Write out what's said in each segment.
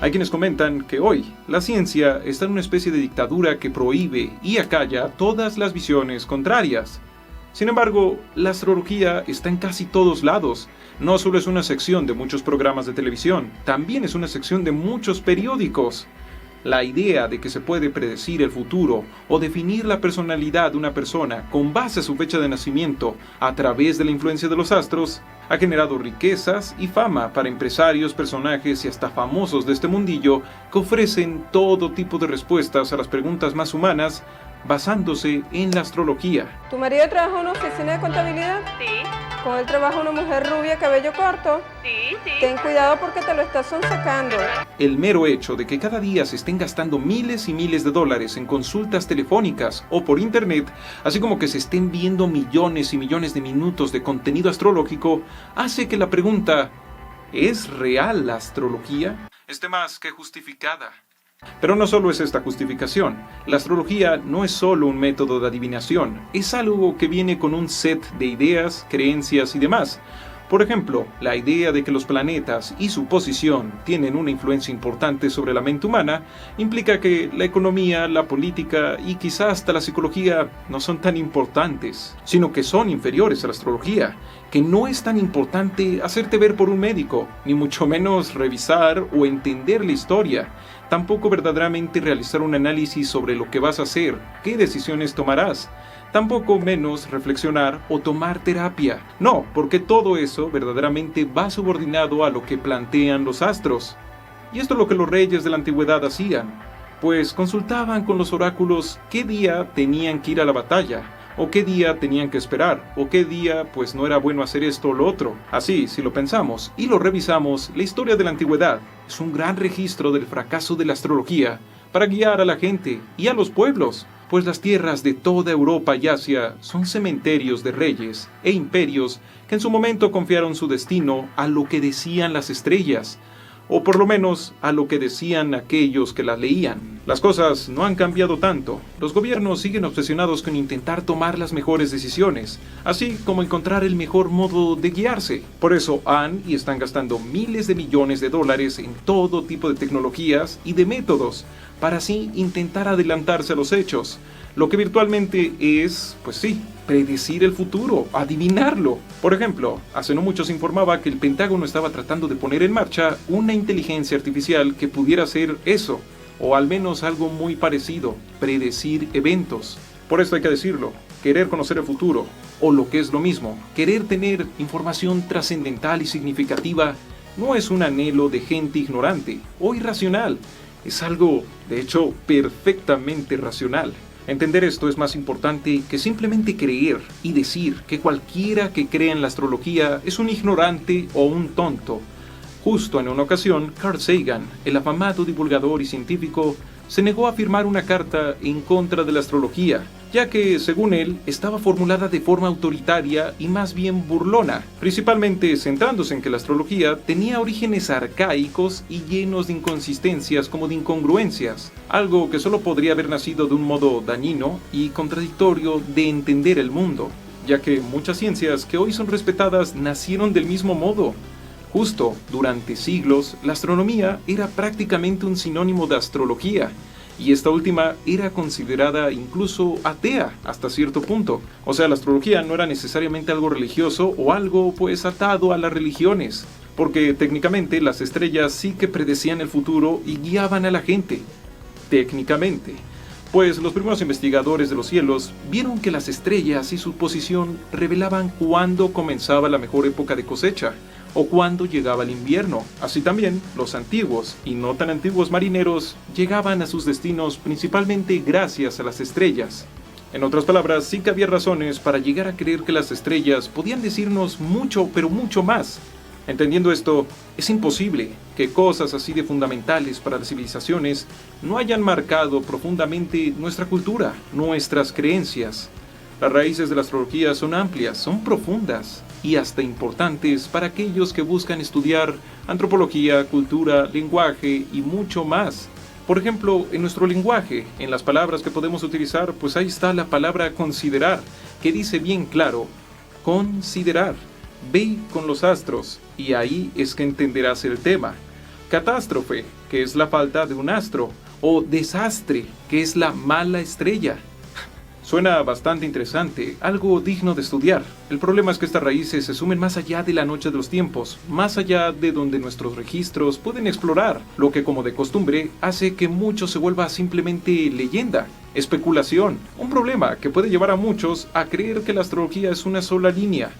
Hay quienes comentan que hoy la ciencia está en una especie de dictadura que prohíbe y acalla todas las visiones contrarias. Sin embargo, la astrología está en casi todos lados. No solo es una sección de muchos programas de televisión, también es una sección de muchos periódicos. La idea de que se puede predecir el futuro o definir la personalidad de una persona con base a su fecha de nacimiento a través de la influencia de los astros ha generado riquezas y fama para empresarios, personajes y hasta famosos de este mundillo que ofrecen todo tipo de respuestas a las preguntas más humanas basándose en la astrología. ¿Tu marido trabaja en una oficina de contabilidad? Sí, ¿Con él trabaja una mujer rubia, cabello corto? sí. Ten cuidado porque te lo estás sonsacando. El mero hecho de que cada día se estén gastando miles y miles de dólares en consultas telefónicas o por internet, así como que se estén viendo millones y millones de minutos de contenido astrológico, hace que la pregunta ¿es real la astrología? Esté más que justificada. Pero no solo es esta justificación. La astrología no es solo un método de adivinación, es algo que viene con un set de ideas, creencias y demás. Por ejemplo, la idea de que los planetas y su posición tienen una influencia importante sobre la mente humana implica que la economía, la política y quizás hasta la psicología no son tan importantes, sino que son inferiores a la astrología, que no es tan importante hacerte ver por un médico, ni mucho menos revisar o entender la historia, tampoco verdaderamente realizar un análisis sobre lo que vas a hacer, qué decisiones tomarás, tampoco menos reflexionar o tomar terapia. No, porque todo eso verdaderamente va subordinado a lo que plantean los astros. Y esto es lo que los reyes de la antigüedad hacían, pues consultaban con los oráculos qué día tenían que ir a la batalla, o qué día tenían que esperar, o qué día pues no era bueno hacer esto o lo otro. Así, si lo pensamos y lo revisamos, la historia de la antigüedad es un gran registro del fracaso de la astrología para guiar a la gente y a los pueblos, pues las tierras de toda Europa y Asia son cementerios de reyes e imperios que en su momento confiaron su destino a lo que decían las estrellas, o por lo menos a lo que decían aquellos que las leían. Las cosas no han cambiado tanto. Los gobiernos siguen obsesionados con intentar tomar las mejores decisiones, así como encontrar el mejor modo de guiarse. Por eso han y están gastando miles de millones de dólares en todo tipo de tecnologías y de métodos, para así intentar adelantarse a los hechos, lo que virtualmente es, pues sí, predecir el futuro, adivinarlo. Por ejemplo, hace no mucho se informaba que el Pentágono estaba tratando de poner en marcha una inteligencia artificial que pudiera hacer eso, o al menos algo muy parecido, predecir eventos. Por esto hay que decirlo, querer conocer el futuro, o lo que es lo mismo, querer tener información trascendental y significativa, no es un anhelo de gente ignorante o irracional, es algo, de hecho, perfectamente racional. Entender esto es más importante que simplemente creer y decir que cualquiera que crea en la astrología es un ignorante o un tonto. Justo en una ocasión, Carl Sagan, el afamado divulgador y científico, se negó a firmar una carta en contra de la astrología, ya que, según él, estaba formulada de forma autoritaria y más bien burlona, principalmente centrándose en que la astrología tenía orígenes arcaicos y llenos de inconsistencias como de incongruencias, algo que solo podría haber nacido de un modo dañino y contradictorio de entender el mundo, ya que muchas ciencias que hoy son respetadas nacieron del mismo modo. Justo durante siglos, la astronomía era prácticamente un sinónimo de astrología, y esta última era considerada incluso atea hasta cierto punto. O sea, la astrología no era necesariamente algo religioso o algo pues atado a las religiones, porque técnicamente las estrellas sí que predecían el futuro y guiaban a la gente. Técnicamente. Pues los primeros investigadores de los cielos vieron que las estrellas y su posición revelaban cuándo comenzaba la mejor época de cosecha, o cuándo llegaba el invierno. Así también, los antiguos y no tan antiguos marineros llegaban a sus destinos principalmente gracias a las estrellas. En otras palabras, sí que había razones para llegar a creer que las estrellas podían decirnos mucho, pero mucho más. Entendiendo esto, es imposible que cosas así de fundamentales para las civilizaciones no hayan marcado profundamente nuestra cultura, nuestras creencias. Las raíces de la astrología son amplias, son profundas y hasta importantes para aquellos que buscan estudiar antropología, cultura, lenguaje y mucho más. Por ejemplo, en nuestro lenguaje, en las palabras que podemos utilizar, pues ahí está la palabra considerar, que dice bien claro, considerar, ve con los astros, y ahí es que entenderás el tema. Catástrofe, que es la falta de un astro, o desastre, que es la mala estrella. Suena bastante interesante, algo digno de estudiar. El problema es que estas raíces se sumen más allá de la noche de los tiempos, más allá de donde nuestros registros pueden explorar, lo que como de costumbre hace que mucho se vuelva simplemente leyenda, especulación, un problema que puede llevar a muchos a creer que la astrología es una sola línea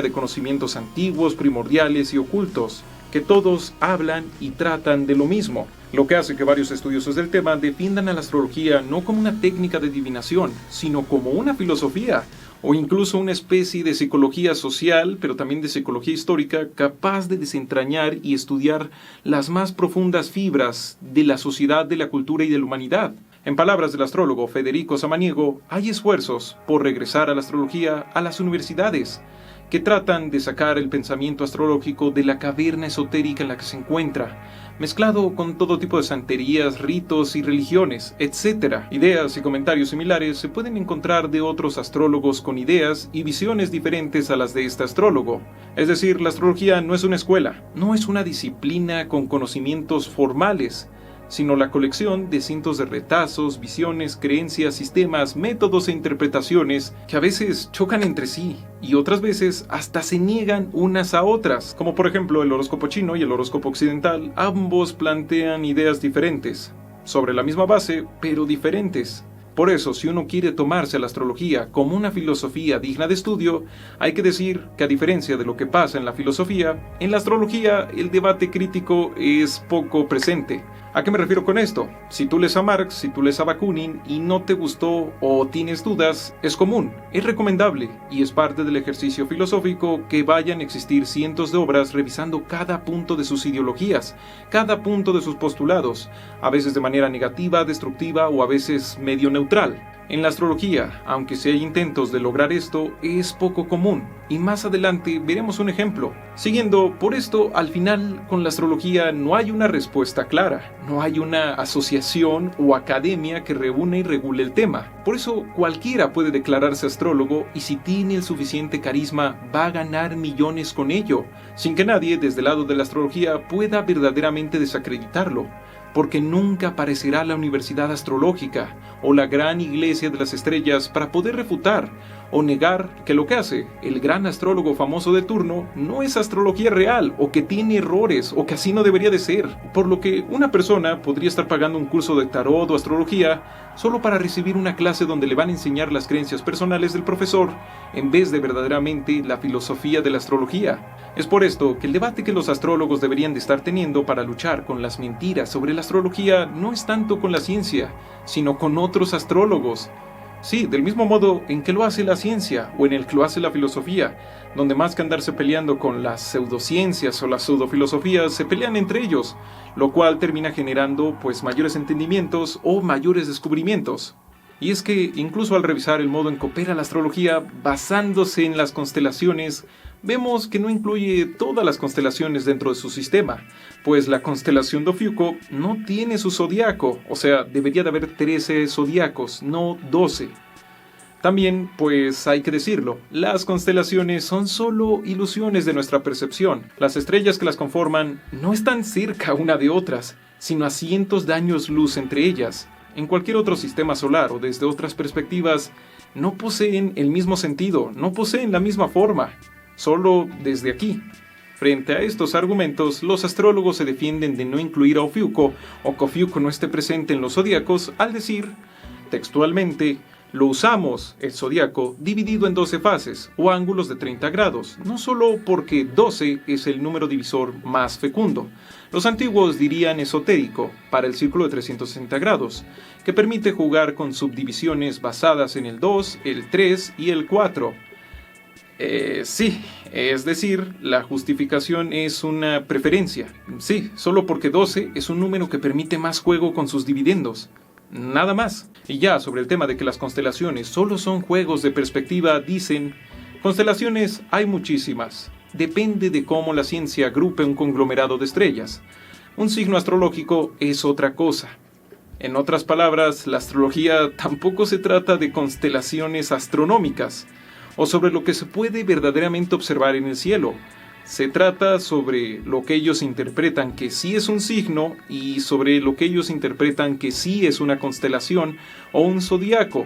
de conocimientos antiguos, primordiales y ocultos, que todos hablan y tratan de lo mismo, lo que hace que varios estudiosos del tema defiendan a la astrología no como una técnica de adivinación, sino como una filosofía, o incluso una especie de psicología social, pero también de psicología histórica, capaz de desentrañar y estudiar las más profundas fibras de la sociedad, de la cultura y de la humanidad. En palabras del astrólogo Federico Samaniego, hay esfuerzos por regresar a la astrología a las universidades, que tratan de sacar el pensamiento astrológico de la caverna esotérica en la que se encuentra, mezclado con todo tipo de santerías, ritos y religiones, etc. Ideas y comentarios similares se pueden encontrar de otros astrólogos con ideas y visiones diferentes a las de este astrólogo. Es decir, la astrología no es una escuela, no es una disciplina con conocimientos formales, sino la colección de cientos de retazos, visiones, creencias, sistemas, métodos e interpretaciones que a veces chocan entre sí y otras veces hasta se niegan unas a otras, como por ejemplo el horóscopo chino y el horóscopo occidental. Ambos plantean ideas diferentes, sobre la misma base, pero diferentes. Por eso, si uno quiere tomarse a la astrología como una filosofía digna de estudio, hay que decir que a diferencia de lo que pasa en la filosofía, en la astrología el debate crítico es poco presente. ¿A qué me refiero con esto? Si tú lees a Marx, si tú lees a Bakunin y no te gustó o tienes dudas, es común, es recomendable y es parte del ejercicio filosófico que vayan a existir cientos de obras revisando cada punto de sus ideologías, cada punto de sus postulados, a veces de manera negativa, destructiva o a veces medio neutral. En la astrología, aunque sí hay intentos de lograr esto, es poco común, y más adelante veremos un ejemplo. Siguiendo, por esto, al final, con la astrología no hay una respuesta clara, no hay una asociación o academia que reúne y regule el tema. Por eso, cualquiera puede declararse astrólogo y si tiene el suficiente carisma, va a ganar millones con ello, sin que nadie desde el lado de la astrología pueda verdaderamente desacreditarlo. Porque nunca aparecerá la Universidad Astrológica o la gran Iglesia de las Estrellas para poder refutar o negar que lo que hace el gran astrólogo famoso de turno no es astrología real o que tiene errores o que así no debería de ser. Por lo que una persona podría estar pagando un curso de tarot o astrología solo para recibir una clase donde le van a enseñar las creencias personales del profesor en vez de verdaderamente la filosofía de la astrología. Es por esto que el debate que los astrólogos deberían de estar teniendo para luchar con las mentiras sobre la astrología no es tanto con la ciencia, sino con otros astrólogos. Sí, del mismo modo en que lo hace la ciencia o en el que lo hace la filosofía, donde más que andarse peleando con las pseudociencias o las pseudofilosofías, se pelean entre ellos, lo cual termina generando pues mayores entendimientos o mayores descubrimientos. Y es que incluso al revisar el modo en que opera la astrología basándose en las constelaciones, vemos que no incluye todas las constelaciones dentro de su sistema, pues la constelación de Ofiuco no tiene su zodiaco, o sea, debería de haber 13 zodiacos, no 12. También, pues hay que decirlo, las constelaciones son solo ilusiones de nuestra percepción. Las estrellas que las conforman no están cerca una de otras, sino a cientos de años luz entre ellas. En cualquier otro sistema solar o desde otras perspectivas, no poseen el mismo sentido, no poseen la misma forma. Solo desde aquí. Frente a estos argumentos, los astrólogos se defienden de no incluir a Ofiuco o que Ofiuco no esté presente en los zodiacos al decir, textualmente, lo usamos, el zodiaco, dividido en 12 fases o ángulos de 30 grados, no solo porque 12 es el número divisor más fecundo. Los antiguos dirían esotérico, para el círculo de 360 grados, que permite jugar con subdivisiones basadas en el 2, el 3 y el 4. Sí, es decir, la justificación es una preferencia. Sí, solo porque 12 es un número que permite más juego con sus dividendos. Nada más. Y ya sobre el tema de que las constelaciones solo son juegos de perspectiva, dicen, constelaciones hay muchísimas. Depende de cómo la ciencia agrupe un conglomerado de estrellas. Un signo astrológico es otra cosa. En otras palabras, la astrología tampoco se trata de constelaciones astronómicas, o sobre lo que se puede verdaderamente observar en el cielo, Se trata sobre lo que ellos interpretan que sí es un signo y sobre lo que ellos interpretan que sí es una constelación o un zodiaco.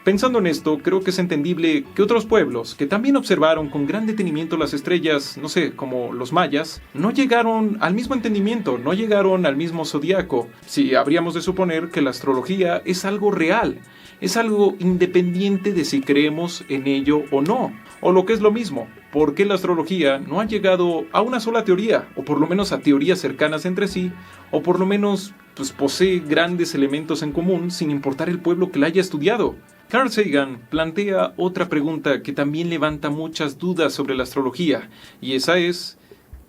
Pensando en esto, creo que es entendible que otros pueblos, que también observaron con gran detenimiento las estrellas, no sé, como los mayas, no llegaron al mismo entendimiento, no llegaron al mismo zodiaco. Sí, habríamos de suponer que la astrología es algo real, es algo independiente de si creemos en ello o no. O lo que es lo mismo, ¿por qué la astrología no ha llegado a una sola teoría, o por lo menos a teorías cercanas entre sí, o por lo menos posee grandes elementos en común sin importar el pueblo que la haya estudiado? Carl Sagan plantea otra pregunta que también levanta muchas dudas sobre la astrología, y esa es,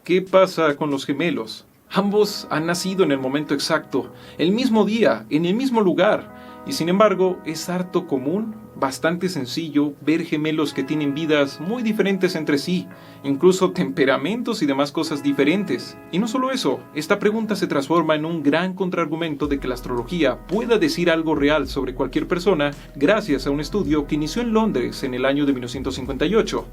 ¿qué pasa con los gemelos? Ambos han nacido en el momento exacto, el mismo día, en el mismo lugar, y sin embargo es harto común, bastante sencillo, ver gemelos que tienen vidas muy diferentes entre sí, incluso temperamentos y demás cosas diferentes. Y no solo eso, esta pregunta se transforma en un gran contraargumento de que la astrología pueda decir algo real sobre cualquier persona gracias a un estudio que inició en Londres en el año de 1958.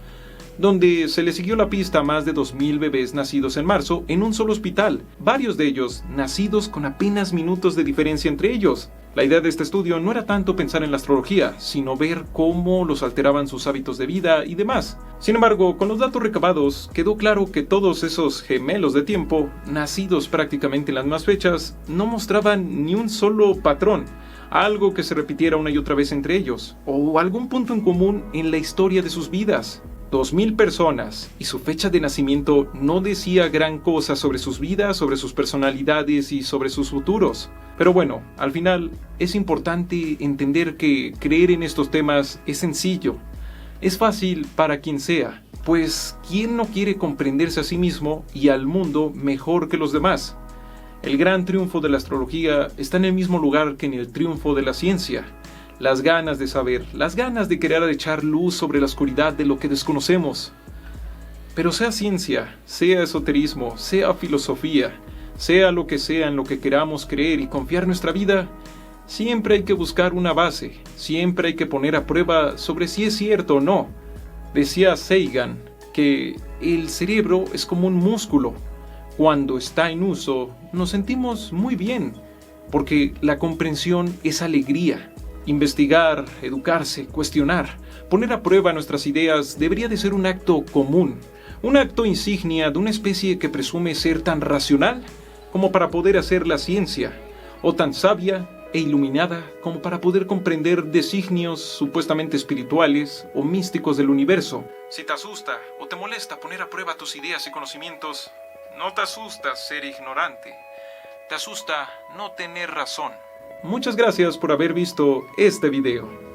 Donde se le siguió la pista a más de 2.000 bebés nacidos en marzo en un solo hospital, varios de ellos nacidos con apenas minutos de diferencia entre ellos. La idea de este estudio no era tanto pensar en la astrología, sino ver cómo los alteraban sus hábitos de vida y demás. Sin embargo, con los datos recabados, quedó claro que todos esos gemelos de tiempo, nacidos prácticamente en las mismas fechas, no mostraban ni un solo patrón, algo que se repitiera una y otra vez entre ellos, o algún punto en común en la historia de sus vidas. 2.000 personas, y su fecha de nacimiento no decía gran cosa sobre sus vidas, sobre sus personalidades y sobre sus futuros. Pero bueno, al final es importante entender que creer en estos temas es sencillo. Es fácil para quien sea, pues ¿quién no quiere comprenderse a sí mismo y al mundo mejor que los demás? El gran triunfo de la astrología está en el mismo lugar que en el triunfo de la ciencia. Las ganas de saber, las ganas de querer echar luz sobre la oscuridad de lo que desconocemos. Pero sea ciencia, sea esoterismo, sea filosofía, sea lo que sea en lo que queramos creer y confiar nuestra vida, siempre hay que buscar una base, siempre hay que poner a prueba sobre si es cierto o no. Decía Sagan que el cerebro es como un músculo. Cuando está en uso, nos sentimos muy bien, porque la comprensión es alegría. Investigar, educarse, cuestionar, poner a prueba nuestras ideas debería de ser un acto común, un acto insignia de una especie que presume ser tan racional como para poder hacer la ciencia, o tan sabia e iluminada como para poder comprender designios supuestamente espirituales o místicos del universo. Si te asusta o te molesta poner a prueba tus ideas y conocimientos, no te asusta ser ignorante, te asusta no tener razón. Muchas gracias por haber visto este video.